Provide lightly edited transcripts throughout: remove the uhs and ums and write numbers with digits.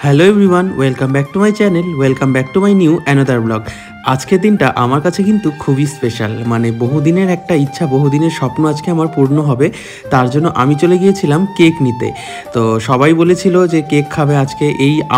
Hello everyone, welcome back to my channel, welcome back to my new another blog. আজকের দিনটা আমার কাছে কিন্তু খুবই স্পেশাল। মানে বহুদিনের একটা ইচ্ছা, বহুদিনের স্বপ্ন আজকে আমার পূর্ণ হবে। তার জন্য আমি চলে গিয়েছিলাম কেক নিতে। তো সবাই বলেছিল যে কেক খাবে আজকে,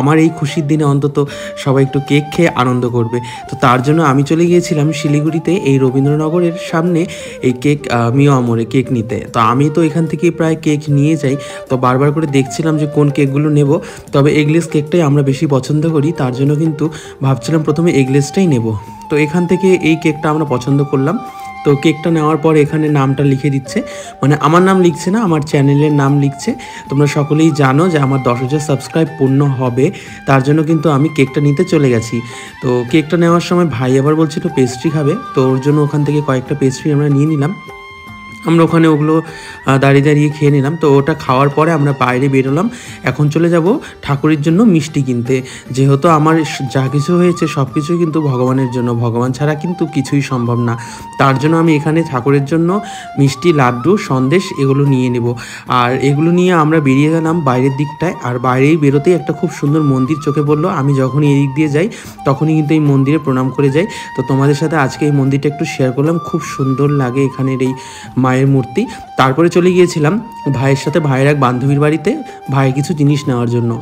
আমার এই খুশির দিনে অন্তত সবাই একটু কেক খেয়ে আনন্দ করবে। তো তার জন্য আমি চলে গিয়েছিলাম শিলিগুড়িতে, এই রবীন্দ্রনগরের সামনে এই কেক মিও আমরে কেক নিতে। তো আমি তো এখান থেকে প্রায় কেক নিয়ে যাই, তো বারবার করে দেখছিলাম যে কোন কেকগুলো নেব। তবে এগলেস কেকটাই আমরা বেশি পছন্দ করি, তার জন্য কিন্তু ভাবছিলাম প্রথমে এগলেসটাই নেব। তো এখান থেকে এই কেকটা আমরা পছন্দ করলাম। তো কেকটা নেওয়ার পর এখানে নামটা লিখে দিচ্ছে, মানে আমার নাম লিখছে না, আমার চ্যানেলের নাম লিখছে। তোমরা সকলেই জানো যে আমার 10,000 সাবস্ক্রাইব পূর্ণ হবে, তার জন্য কিন্তু আমি কেকটা নিতে চলে গেছি। তো কেকটা নেওয়ার সময় ভাই আবার বলছিল পেস্ট্রি খাবে, তো ওর জন্য ওখান থেকে কয়েকটা পেস্ট্রি আমরা নিয়ে নিলাম। আমরা ওখানে ওগুলো দাঁড়িয়ে দাঁড়িয়ে খেয়ে নিলাম। তো ওটা খাওয়ার পরে আমরা বাইরে বেরোলাম। এখন চলে যাব ঠাকুরের জন্য মিষ্টি কিনতে। যেহেতু আমার যা কিছু হয়েছে সব কিছুই কিন্তু ভগবানের জন্য, ভগবান ছাড়া কিন্তু কিছুই সম্ভব না। তার জন্য আমি এখানে ঠাকুরের জন্য মিষ্টি, লাড্ডু, সন্দেশ এগুলো নিয়ে নেব। আর এগুলো নিয়ে আমরা বেরিয়ে গেলাম বাইরের দিকটায়। আর বাইরেই বেরোতেই একটা খুব সুন্দর মন্দির চোখে পড়লো। আমি যখনই এদিক দিয়ে যাই তখনই কিন্তু এই মন্দিরে প্রণাম করে যাই। তো তোমাদের সাথে আজকে এই মন্দিরটা একটু শেয়ার করলাম। খুব সুন্দর লাগে এখানের এই মায়ের মূর্তি। তারপরে চলে গিয়েছিলাম ভাইয়ের সাথে ভাইয়ের এক বান্ধবীর বাড়িতে, ভাইয়ের কিছু জিনিস নেওয়ার জন্য।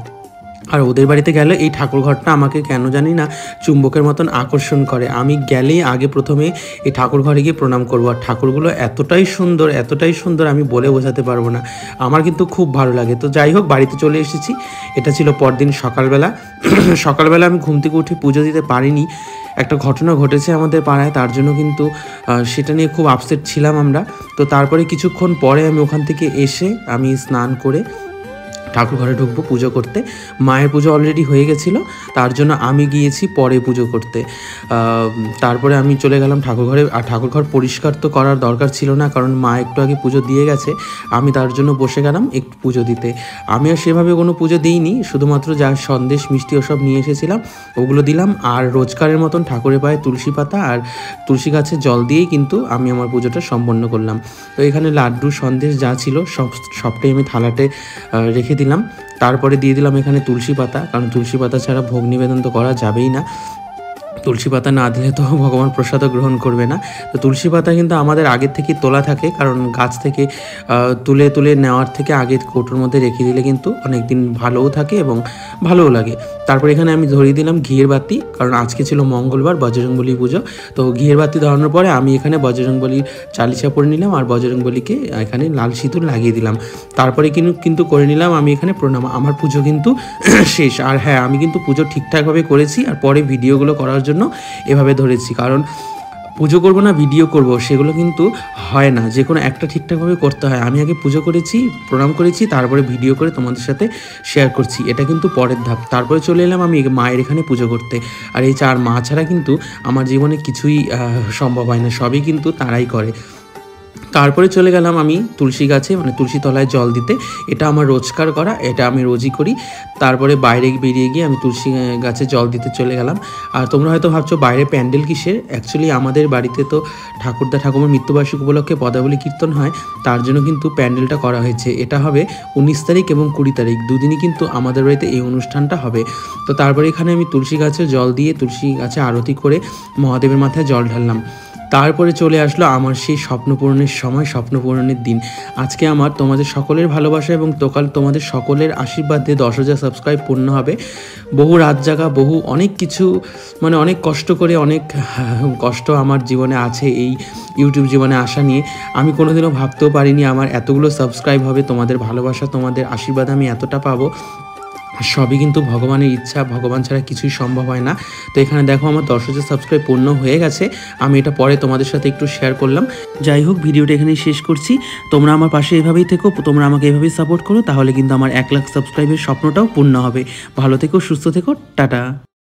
আর ওদের বাড়িতে গেলে এই ঠাকুর ঘরটা আমাকে কেন জানি না চুম্বকের মতন আকর্ষণ করে। আমি গেলেই আগে প্রথমে এই ঠাকুর ঘরে গিয়ে প্রণাম করবো। আর ঠাকুরগুলো এতটাই সুন্দর, এতটাই সুন্দর, আমি বলে বোঝাতে পারবো না। আমার কিন্তু খুব ভালো লাগে। তো যাই হোক, বাড়িতে চলে এসেছি। এটা ছিল পরদিন সকালবেলা। সকালবেলা আমি ঘুম থেকে উঠে পুজো দিতে পারিনি। একটা ঘটনা ঘটেছে আমাদের পাড়ায়, তার জন্য কিন্তু সেটা নিয়ে খুব আপসেট ছিলাম আমরা। তো তারপরে কিছুক্ষণ পরে আমি ওখান থেকে এসে আমি স্নান করে ঠাকুর ঘরে ঢুকবো পুজো করতে। মায়ের পুজো অলরেডি হয়ে গেছিলো, তার জন্য আমি গিয়েছি পরে পুজো করতে। তারপরে আমি চলে গেলাম ঠাকুর ঘরে। আর ঠাকুর ঘর পরিষ্কার তো করার দরকার ছিল না, কারণ মা একটু আগে পুজো দিয়ে গেছে। আমি তার জন্য বসে গেলাম একটু পুজো দিতে। আমি আর সেভাবে কোনো পুজো দিইনি, শুধুমাত্র যা সন্দেশ মিষ্টি ওসব নিয়ে এসেছিলাম ওগুলো দিলাম। আর রোজকারের মতন ঠাকুরের পায়ে তুলসী পাতা আর তুলসী গাছে জল দিয়েই কিন্তু আমি আমার পুজোটা সম্পন্ন করলাম। তো এখানে লাড্ডু, সন্দেশ যা ছিল সবটাই আমি থালাতে রেখে দিলাম। তারপরে দিয়ে দিলাম এখানে তুলসী পাতা, কারণ তুলসী পাতা ছাড়া ভোগ নিবেদন তো করা যাবেই না। তুলসী পাতা না দিলে তো ভগবান প্রসাদও গ্রহণ করবে না। তো তুলসী পাতা কিন্তু আমাদের আগের থেকেই তোলা থাকে, কারণ গাছ থেকে তুলে তুলে নেওয়ার থেকে আগে কৌটোর মধ্যে রেখে দিলে কিন্তু অনেক দিন ভালোও থাকে এবং ভালোও লাগে। তারপর এখানে আমি ধরিয়ে দিলাম ঘিয়ের বাতি, কারণ আজকে ছিল মঙ্গলবার, বজরংবলী পুজো। তো ঘিয়ের বাতি ধরানোর পরে আমি এখানে বজরংবলীর চালিশা পড়ে নিলাম আর বজরংবলীকে এখানে লাল সিঁদুর লাগিয়ে দিলাম। তারপরে কিন্তু করে নিলাম আমি এখানে প্রণাম। আমার পুজো কিন্তু শেষ। আর হ্যাঁ, আমি কিন্তু পুজো ঠিকঠাকভাবে করেছি। আর পরে ভিডিওগুলো করার জন্য এভাবে ধরেছি, কারণ পুজো করবো না ভিডিও করব সেগুলো কিন্তু হয় না, যে কোনো একটা ঠিকঠাকভাবে করতে হয়। আমি আগে পুজো করেছি, প্রণাম করেছি, তারপরে ভিডিও করে তোমাদের সাথে শেয়ার করছি, এটা কিন্তু পরের ধাপ। তারপরে চলে এলাম আমি মায়ের এখানে পুজো করতে। আর এই চার মা ছাড়া কিন্তু আমার জীবনে কিছুই সম্ভব হয় না, সবই কিন্তু তারাই করে। তারপরে চলে গেলাম আমি তুলসী গাছে, মানে তুলসী তলায় জল দিতে। এটা আমার রোজকার করা, এটা আমি রোজই করি। তারপরে বাইরে বেরিয়ে গিয়ে আমি তুলসী গাছে জল দিতে চলে গেলাম। আর তোমরা হয়তো ভাবছো বাইরে প্যান্ডেল কিসের, অ্যাকচুয়ালি আমাদের বাড়িতে তো ঠাকুরদা ঠাকুমার মৃত্যুবার্ষিকী উপলক্ষে পদাবলী কীর্তন হয়, তার জন্য কিন্তু প্যান্ডেলটা করা হয়েছে। এটা হবে 19 তারিখ এবং 20 তারিখ, দুদিনই কিন্তু আমাদের বাড়িতে এই অনুষ্ঠানটা হবে। তো তারপরে এখানে আমি তুলসী গাছে জল দিয়ে তুলসী গাছে আরতি করে মহাদেবের মাথায় জল ঢাললাম। তারপরে চলে আসলো আমার সেই স্বপ্ন পূরণের সময়, স্বপ্ন পূরণের দিন। আজকে আমার তোমাদের সকলের ভালোবাসা এবং তোমাদের সকলের আশীর্বাদ দিয়ে 10,000 সাবস্ক্রাইব পূর্ণ হবে। বহু রাত জাগা, বহু অনেক কিছু, মানে অনেক কষ্ট করে, অনেক কষ্ট আমার জীবনে আছে এই ইউটিউব জীবনে আসা নিয়ে। আমি কোনোদিনও ভাবতেও পারিনি আমার এতগুলো সাবস্ক্রাইব হবে। তোমাদের ভালোবাসা, তোমাদের আশীর্বাদ আমি এতটা পাবো, সবই কিন্তু ভগবানের ইচ্ছা, ভগবান ছাড়া কিছুই সম্ভব হয় না। তো এখানে দেখো আমার 10,000 সাবস্ক্রাইব পূর্ণ হয়ে গেছে। আমি এটা পরে তোমাদের সাথে একটু শেয়ার করলাম। যাই হোক, ভিডিওটা এখানেই শেষ করছি। তোমরা আমার পাশে এভাবেই থেকো, তোমরা আমাকে এভাবেই সাপোর্ট করো, তাহলে কিন্তু আমার 1 লাখ সাবস্ক্রাইবের স্বপ্নটাও পূর্ণ হবে। ভালো থেকো, সুস্থ থেকো, টাটা।